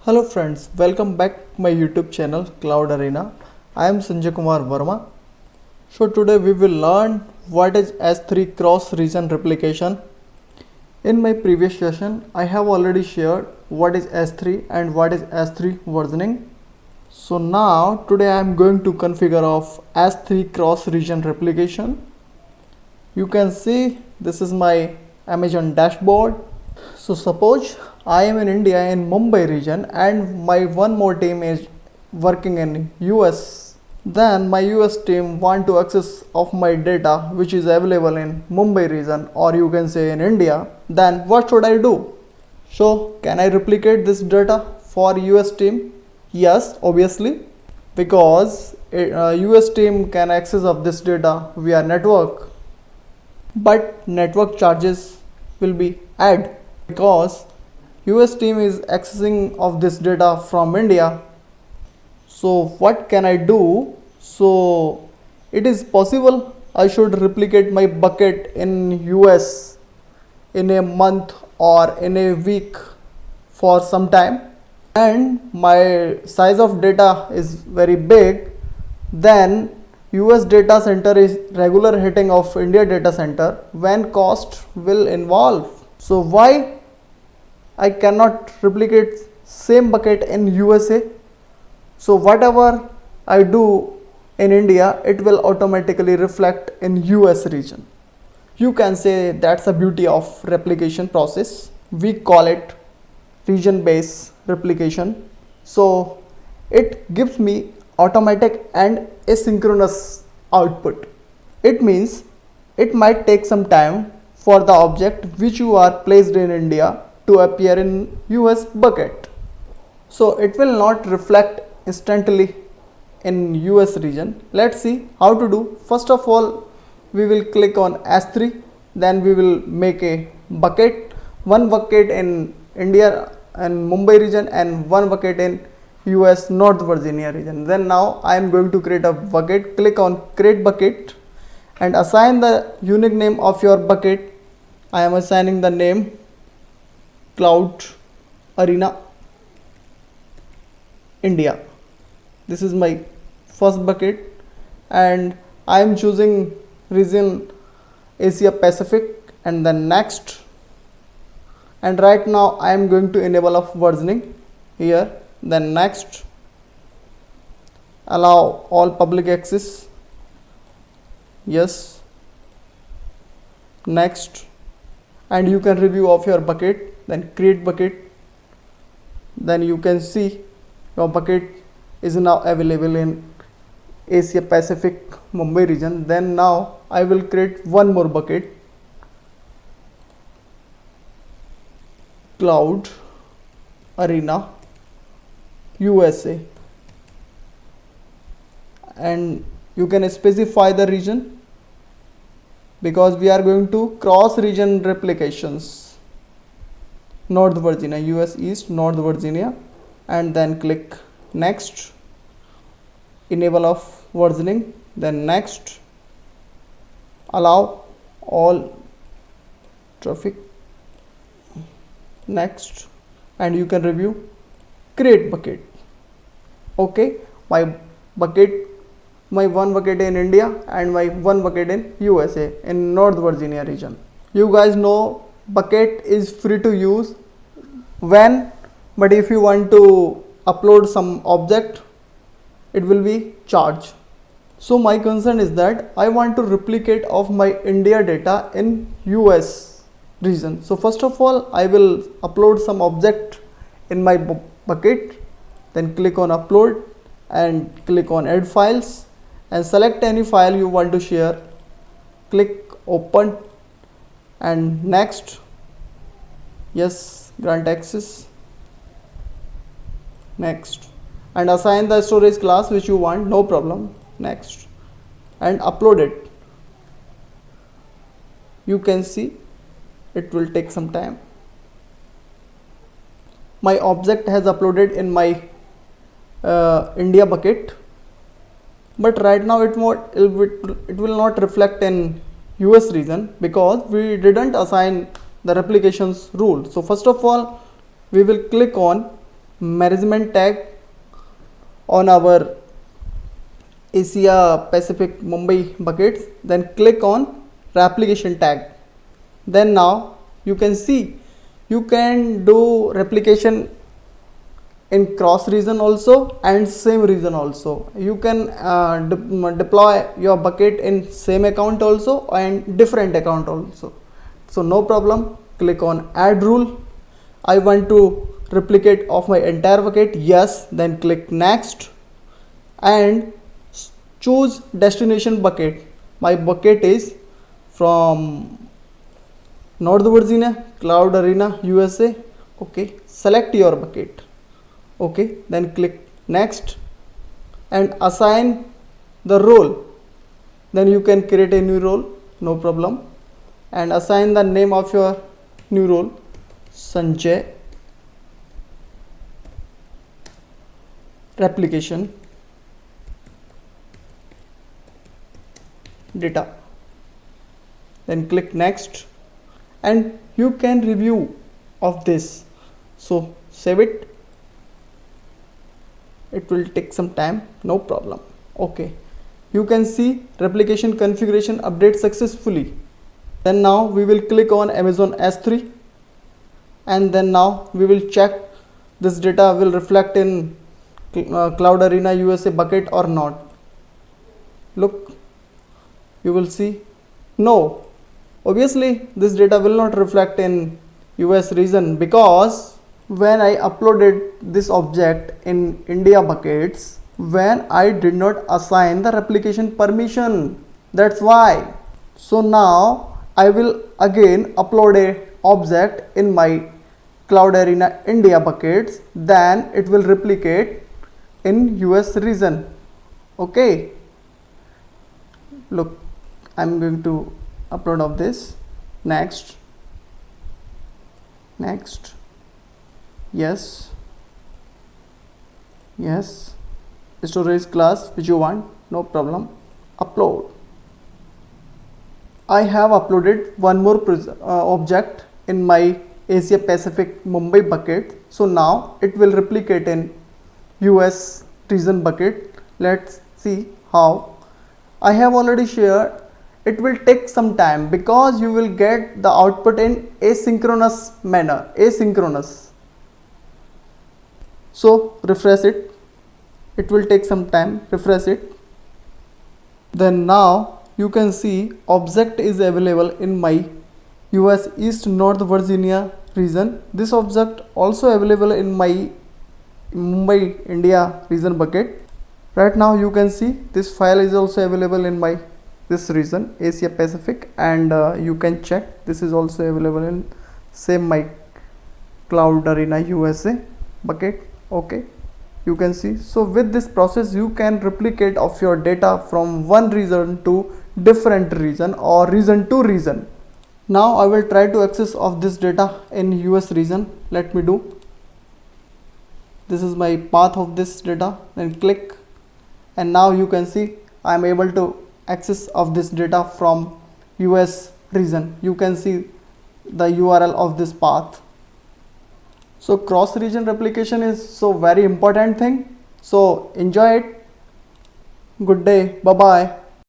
Hello friends, welcome back to my YouTube channel Cloud Arena. I am Sanjay Kumar Verma. So today we will learn what is S3 cross region replication. In my previous session, I have already shared what is S3 and what is S3 versioning. So now today I am going to configure of S3 cross region replication. You can see this is my Amazon dashboard. So suppose I am in India in Mumbai region and my one more team is working in US. Then my US team want to access of my data which is available in Mumbai region, or you can say in India. Then what should I do? So can I replicate this data for US team? Yes, obviously, because US team can access of this data via network, but network charges will be add because US team is accessing of this data from India. So what can I do? So it is possible I should replicate my bucket in US in a month or in a week for some time, and my size of data is very big. Then US data center is regular hitting of India data center when cost will involve. So why I cannot replicate same bucket in USA? So whatever I do in India, it will automatically reflect in US region. You can say that's the beauty of replication process. We call it region based replication. So it gives me automatic and asynchronous output. It means it might take some time for the object which you are placed in India to appear in US bucket. So it will not reflect instantly in US region. Let's see how to do. First of all, we will click on S3, then we will make a bucket, one bucket in India and Mumbai region and one bucket in US North Virginia region. Then now I am going to create a bucket. Click on create bucket and assign the unique name of your bucket. I am assigning the name Cloud Arena India. This is my first bucket and I am choosing region Asia Pacific, and then next. And right now I am going to enable of versioning here. Then next, allow all public access, yes, next, and you can review of your bucket. Then create bucket. Then you can see your bucket is now available in Asia Pacific Mumbai region. Then now I will create one more bucket, Cloud Arena USA, and you can specify the region because we are going to cross region replications, North Virginia, US East North Virginia, and then click next, enable of versioning, then next, allow all traffic, next, and you can review, create bucket. Okay, my bucket, my one bucket in India and my one bucket in USA in North Virginia region. You guys know bucket is free to use when, but if you want to upload some object, it will be charged. So my concern is that I want to replicate of my India data in US region. So first of all, I will upload some object in my bucket, then click on upload and click on add files and select any file you want to share. Click open and next, yes, grant access, next, and assign the storage class which you want, no problem, next, and upload it. You can see it will take some time. My object has uploaded in my India bucket, but right now it will not reflect in US region because we didn't assign the replications rule. So first of all, we will click on management tag on our Asia Pacific Mumbai buckets, then click on replication tag. Then now you can see you can do replication in cross region also and same region also. You can deploy your bucket in same account also and different account also. So no problem, click on add rule. I want to replicate of my entire bucket, yes, then click next and choose destination bucket. My bucket is from North Virginia, Cloud Arena, USA. Okay, select your bucket. Okay, then click next and assign the role. Then you can create a new role, no problem, and assign the name of your new role, Sanjay replication data. Then click next and you can review of this. So save it. It will take some time, no problem. Okay, you can see replication configuration update successfully. Then now we will click on Amazon S3 and then now we will check this data will reflect in Cloud Arena USA bucket or not. Look, you will see no, obviously this data will not reflect in US region because when I uploaded this object in India buckets, when I did not assign the replication permission, that's why. So now I will again upload a object in my Cloud Arena India buckets, then it will replicate in US region. Okay, look, I'm going to upload of this. Next, yes, storage class which you want, no problem, upload. I have uploaded one more object in my Asia Pacific Mumbai bucket, so now it will replicate in US region bucket. Let's see how. I have already shared. It will take some time because you will get the output in asynchronous manner, asynchronous. So refresh it. It will take some time, refresh it. Then now you can see object is available in my US East North Virginia region. This object also available in my Mumbai India region bucket. Right now you can see this file is also available in my this region Asia Pacific, and you can check this is also available in same my Cloud Arena USA bucket. Okay, you can see. So with this process you can replicate of your data from one region to different region or region to region. Now I will try to access of this data in US region. Let me do. This is my path of this data, then click, and now you can see I am able to access of this data from US region. You can see the URL of this path. So cross region replication is so very important thing. So enjoy it. Good day. Bye bye.